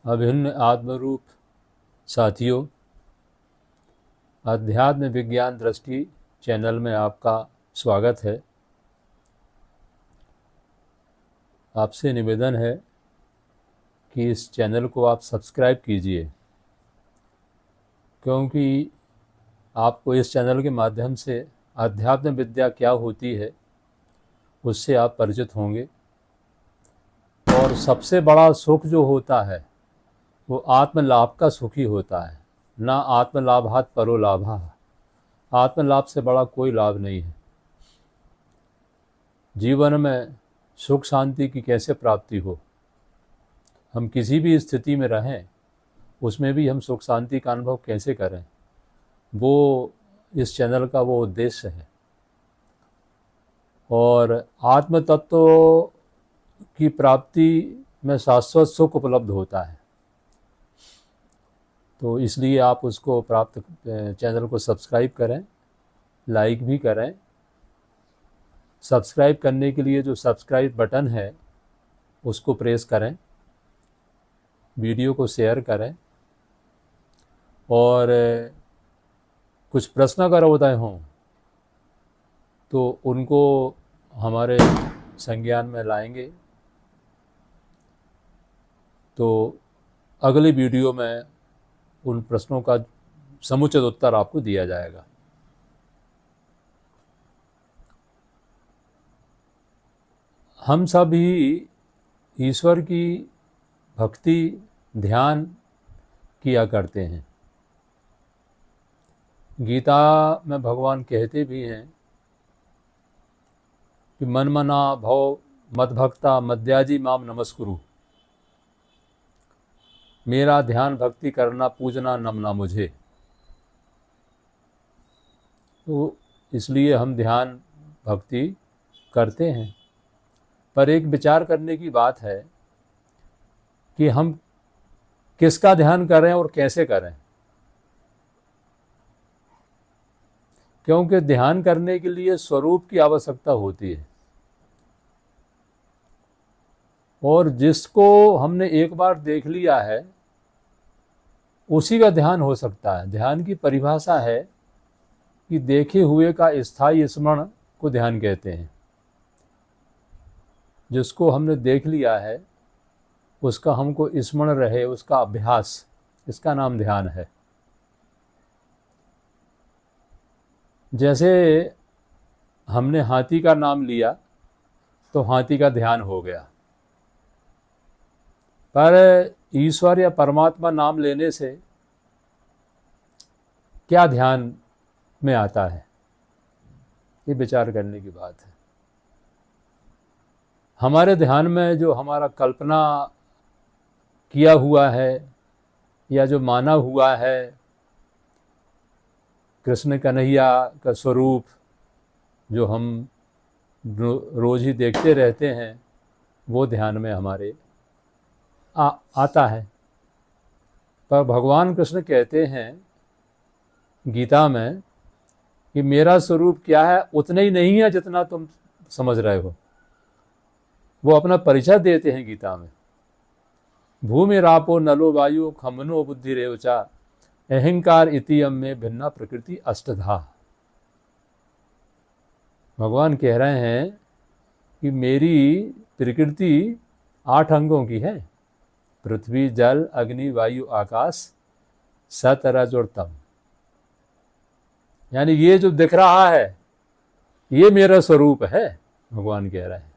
अभिन्न आत्मरूप साथियों, अध्यात्म विज्ञान दृष्टि चैनल में आपका स्वागत है। आपसे निवेदन है कि इस चैनल को आप सब्सक्राइब कीजिए, क्योंकि आपको इस चैनल के माध्यम से अध्यात्म विद्या क्या होती है उससे आप परिचित होंगे। और सबसे बड़ा सुख जो होता है वो आत्मलाभ का सुख ही होता है, ना आत्मलाभात परो लाभा। आत्मलाभ से बड़ा कोई लाभ नहीं है। जीवन में सुख शांति की कैसे प्राप्ति हो, हम किसी भी स्थिति में रहें उसमें भी हम सुख शांति का अनुभव कैसे करें, वो इस चैनल का वो उद्देश्य है। और आत्म तत्व की प्राप्ति में शाश्वत सुख उपलब्ध होता है, तो इसलिए आप उसको प्राप्त चैनल को सब्सक्राइब करें, लाइक भी करें। सब्सक्राइब करने के लिए जो सब्सक्राइब बटन है उसको प्रेस करें, वीडियो को शेयर करें, और कुछ प्रश्न अगर उदय हों तो उनको हमारे संज्ञान में लाएंगे, तो अगली वीडियो में उन प्रश्नों का समुचित उत्तर आपको दिया जाएगा। हम सभी ईश्वर की भक्ति ध्यान किया करते हैं। गीता में भगवान कहते भी हैं कि मन मना भव मद्भक्ता मद्याजी माम नमस्कुरु। मेरा ध्यान भक्ति करना पूजना नमना मुझे। तो इसलिए हम ध्यान भक्ति करते हैं, पर एक विचार करने की बात है कि हम किसका ध्यान करें और कैसे करें। क्योंकि ध्यान करने के लिए स्वरूप की आवश्यकता होती है, और जिसको हमने एक बार देख लिया है उसी का ध्यान हो सकता है। ध्यान की परिभाषा है कि देखे हुए का स्थायी स्मरण को ध्यान कहते हैं। जिसको हमने देख लिया है उसका हमको स्मरण रहे, उसका अभ्यास, इसका नाम ध्यान है। जैसे हमने हाथी का नाम लिया तो हाथी का ध्यान हो गया, पर ईश्वर या परमात्मा नाम लेने से क्या ध्यान में आता है, ये विचार करने की बात है। हमारे ध्यान में जो हमारा कल्पना किया हुआ है या जो माना हुआ है कृष्ण कन्हैया का स्वरूप, जो हम रोज ही देखते रहते हैं, वो ध्यान में हमारे आता है। पर भगवान कृष्ण कहते हैं गीता में कि मेरा स्वरूप क्या है उतना ही नहीं है जितना तुम समझ रहे हो। वो अपना परिचय देते हैं गीता में। भूमि रापो नलो वायु खमनो बुद्धि रेवचा अहंकार इतियम में भिन्ना प्रकृति अष्टधा। भगवान कह रहे हैं कि मेरी प्रकृति 8 अंगों की है। पृथ्वी जल अग्नि वायु आकाश सतरज और तम। यानी ये जो दिख रहा है ये मेरा स्वरूप है, भगवान कह रहे हैं।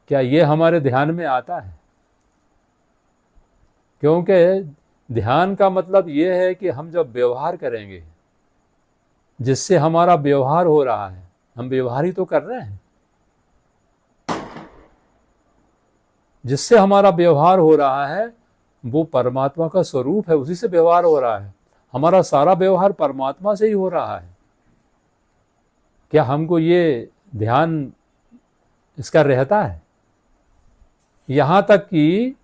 क्या ये हमारे ध्यान में आता है? क्योंकि ध्यान का मतलब ये है कि हम जब व्यवहार करेंगे, जिससे हमारा व्यवहार हो रहा है, हम व्यवहार ही तो कर रहे हैं, जिससे हमारा व्यवहार हो रहा है वो परमात्मा का स्वरूप है, उसी से व्यवहार हो रहा है। हमारा सारा व्यवहार परमात्मा से ही हो रहा है। क्या हमको ये ध्यान इसका रहता है? यहां तक कि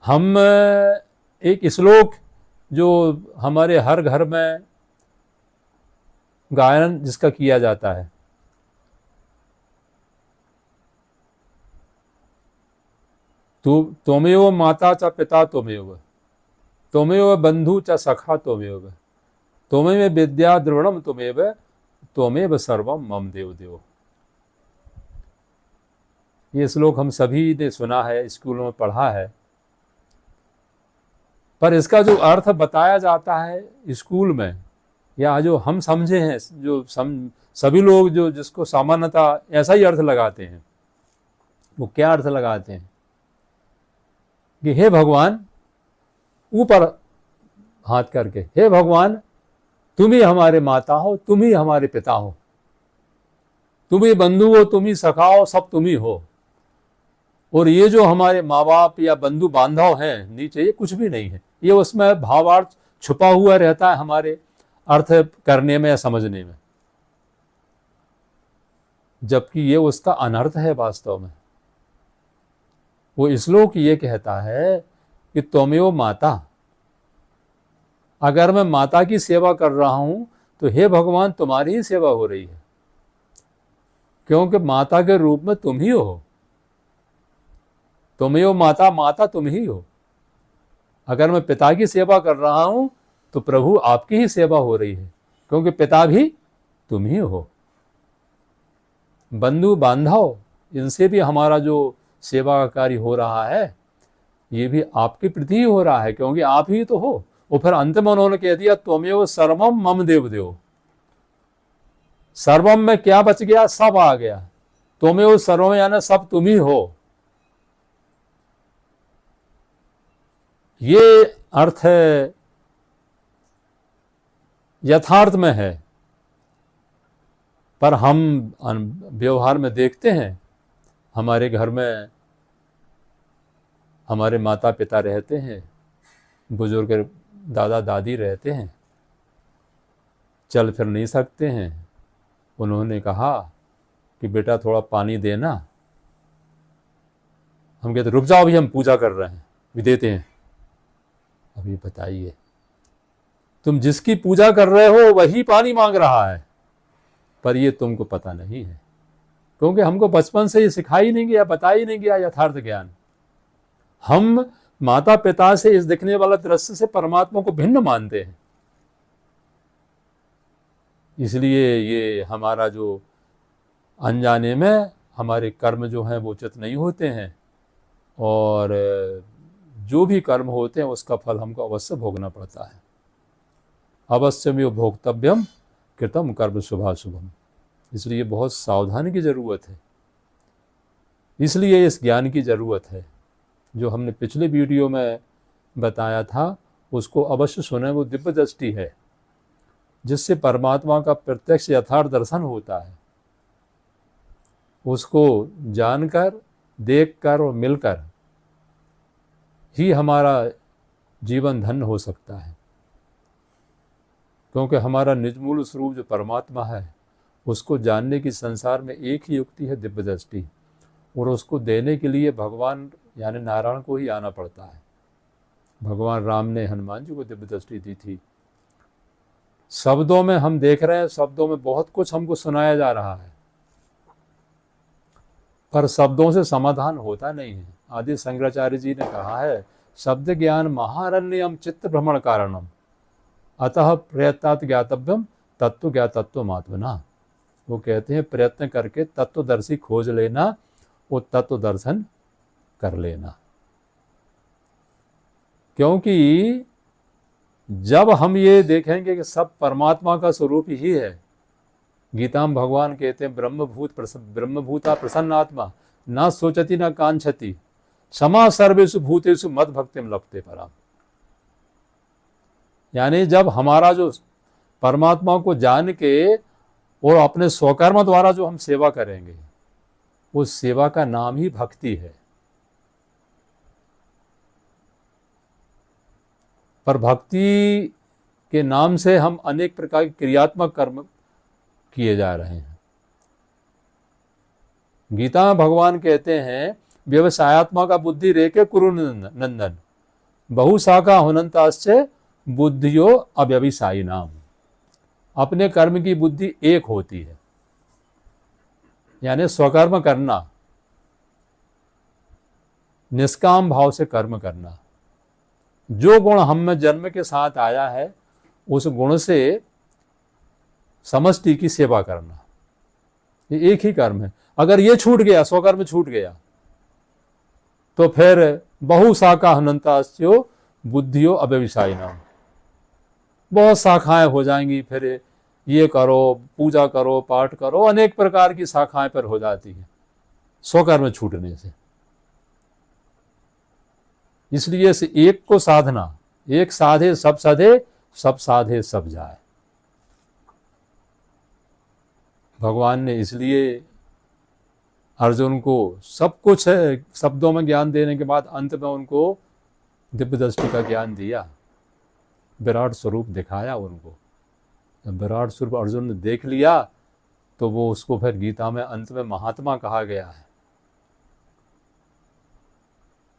हम एक श्लोक जो हमारे हर घर में गायन जिसका किया जाता है, त्वमेव माता च पिता त्वमेव बंधु च सखा त्वमेव विद्या द्रविणम त्वमेव सर्वम मम देव देव। ये श्लोक हम सभी ने सुना है, स्कूलों में पढ़ा है, पर इसका जो अर्थ बताया जाता है स्कूल में, या जो हम समझे हैं, सभी लोग जो जिसको सामान्यतः ऐसा ही अर्थ लगाते हैं, वो क्या अर्थ लगाते हैं कि हे भगवान, ऊपर हाथ करके, हे भगवान तुम ही हमारे माता हो, तुम ही हमारे पिता हो, तुम ही बंधु हो, तुम ही सखा हो, सब तुम ही हो, और ये जो हमारे माँ बाप या बंधु बांधव हैं नीचे, ये कुछ भी नहीं है। ये उसमें भावार्थ छुपा हुआ रहता है हमारे अर्थ करने में या समझने में, जबकि ये उसका अनर्थ है वास्तव में। वो श्लोक ये कहता है कि त्वमेव माता, अगर मैं माता की सेवा कर रहा हूं तो हे भगवान तुम्हारी ही सेवा हो रही है, क्योंकि माता के रूप में तुम ही हो। त्वमेव माता, माता तुम ही हो। अगर मैं पिता की सेवा कर रहा हूं तो प्रभु आपकी ही सेवा हो रही है, क्योंकि पिता भी तुम ही हो। बंधु बांधव, इनसे भी हमारा जो सेवा का कार्य हो रहा है, ये भी आपके प्रति ही हो रहा है, क्योंकि आप ही तो हो। और फिर अंत में उन्होंने कह दिया त्वमेव सर्वम मम देव देव। सर्वम में क्या बच गया? सब आ गया। त्वमेव सर्वम यानी सब तुम ही हो। ये अर्थ यथार्थ में है, पर हम व्यवहार में देखते हैं, हमारे घर में हमारे माता पिता रहते हैं, बुजुर्ग दादा दादी रहते हैं, चल फिर नहीं सकते हैं। उन्होंने कहा कि बेटा थोड़ा पानी देना, हम कहते रुक जाओ, अभी हम पूजा कर रहे हैं, भी देते हैं। अभी बताइए, तुम जिसकी पूजा कर रहे हो वही पानी मांग रहा है, पर ये तुमको पता नहीं है, क्योंकि हमको बचपन से ये सिखाई नहीं गया, बताई नहीं गया यथार्थ ज्ञान। हम माता पिता से इस दिखने वाला दृश्य से परमात्मा को भिन्न मानते हैं। इसलिए ये हमारा जो अनजाने में हमारे कर्म जो हैं वो उचित नहीं होते हैं, और जो भी कर्म होते हैं उसका फल हमको अवश्य भोगना पड़ता है। अवश्यमेव भोक्तव्यम कृतम कर्म शुभाशुभम। इसलिए बहुत सावधानी की जरूरत है। इसलिए इस ज्ञान की जरूरत है जो हमने पिछले वीडियो में बताया था, उसको अवश्य सुने। वो दिव्य दृष्टि है जिससे परमात्मा का प्रत्यक्ष यथार्थ दर्शन होता है। उसको जानकर, देखकर और मिलकर ही हमारा जीवन धन्य हो सकता है, क्योंकि हमारा निजमूल स्वरूप जो परमात्मा है उसको जानने की संसार में एक ही युक्ति है, दिव्य दृष्टि। और उसको देने के लिए भगवान यानी नारायण को ही आना पड़ता है। भगवान राम ने हनुमान जी को दिव्य दृष्टि दी थी। शब्दों में हम देख रहे हैं, शब्दों में बहुत कुछ हमको सुनाया जा रहा है, पर शब्दों से समाधान होता नहीं है। आदि शंकराचार्य जी ने कहा है, शब्द ज्ञान महारण्यम चित्त भ्रमण कारणम अतः प्रयत्नात् ज्ञातव्यम तत्व ज्ञातत्वमात्मना। वो कहते हैं प्रयत्न करके तत्वदर्शी खोज लेना, वो तत्व दर्शन कर लेना। क्योंकि जब हम ये देखेंगे कि सब परमात्मा का स्वरूप ही है, गीता में भगवान कहते हैं ब्रह्मभूता प्रसन्नात्मा न सोचती न कांक्षति क्षमा सर्वेषु भूतेषु मद भक्तिम लभते पराम। यानी जब हमारा जो परमात्मा को जान के और अपने स्वकर्म द्वारा जो हम सेवा करेंगे, उस सेवा का नाम ही भक्ति है। पर भक्ति के नाम से हम अनेक प्रकार के क्रियात्मक कर्म किए जा रहे हैं। गीता में भगवान कहते हैं, व्यवसायत्मक बुद्धि रेखे कुरु नंदन बहुशाखा हुनंताश्च बुद्धियो अव्यवसायी नाम। अपने कर्म की बुद्धि एक होती है, यानी स्वकर्म करना। निष्काम भाव से कर्म करना। जो गुण हम में जन्म के साथ आया है उस गुण से समष्टि की सेवा करना, ये एक ही कर्म है। अगर ये छूट गया, स्वकर्म छूट गया, तो फिर बहु शाखा हनंतास्यो बुद्धियो अव्यवसायी नाम, बहुत शाखाएं हो जाएंगी। फिर ये करो, पूजा करो, पाठ करो, अनेक प्रकार की शाखाएं पर हो जाती हैं स्वकर्म छूटने से। इसलिए से एक को साधना, एक साधे सब सधे, सब साधे सब जाए। भगवान ने इसलिए अर्जुन को सब कुछ शब्दों में ज्ञान देने के बाद अंत में उनको दिव्य दृष्टि का ज्ञान दिया, विराट स्वरूप दिखाया उनको। जब विराट स्वरूप अर्जुन ने देख लिया तो वो उसको फिर गीता में अंत में महात्मा कहा गया है,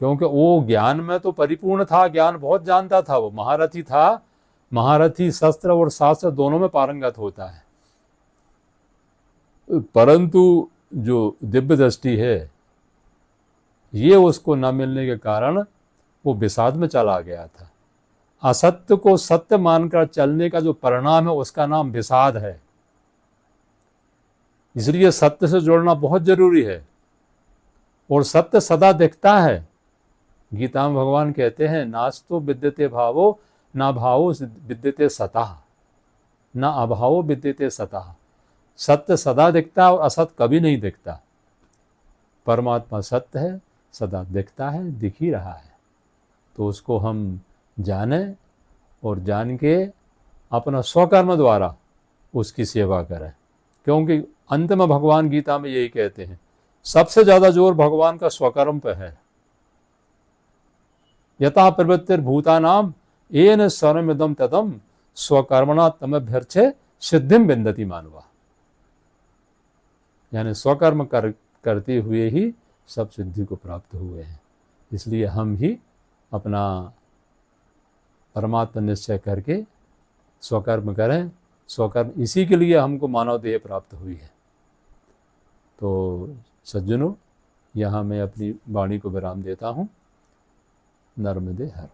क्योंकि वो ज्ञान में तो परिपूर्ण था, ज्ञान बहुत जानता था, वो महारथी था। महारथी शस्त्र और शास्त्र दोनों में पारंगत होता है, परंतु जो दिव्य दृष्टि है ये उसको न मिलने के कारण वो विषाद में चला गया था। असत्य को सत्य मानकर चलने का जो परिणाम है उसका नाम विषाद है। इसलिए सत्य से जुड़ना बहुत जरूरी है, और सत्य सदा दिखता है। गीता में भगवान कहते हैं, नास्तो विद्यते भावो ना भावो विद्यते सतः, ना अभावो विद्यते सतः। सत्य सदा दिखता है और असत कभी नहीं दिखता। परमात्मा सत्य है, सदा दिखता है, दिख ही रहा है। तो उसको हम जाने और जान के अपना स्वकर्म द्वारा उसकी सेवा करें, क्योंकि अंत में भगवान गीता में यही कहते हैं, सबसे ज्यादा जोर भगवान का स्वकर्म पे है। यथा प्रवृत्तिर्भूतानाम येन सर्वमिदं ततं स्वकर्मणा तमभ्यर्चे सिद्धिं विन्दति मानवा। यानी स्वकर्म करते हुए ही सब सिद्धि को प्राप्त हुए हैं। इसलिए हम ही अपना परमात्मा निश्चय करके स्वकर्म करें। स्वकर्म इसी के लिए हमको मानव देह प्राप्त हुई है। तो सज्जनों, यहाँ मैं अपनी वाणी को विराम देता हूँ। नर्मदे हर।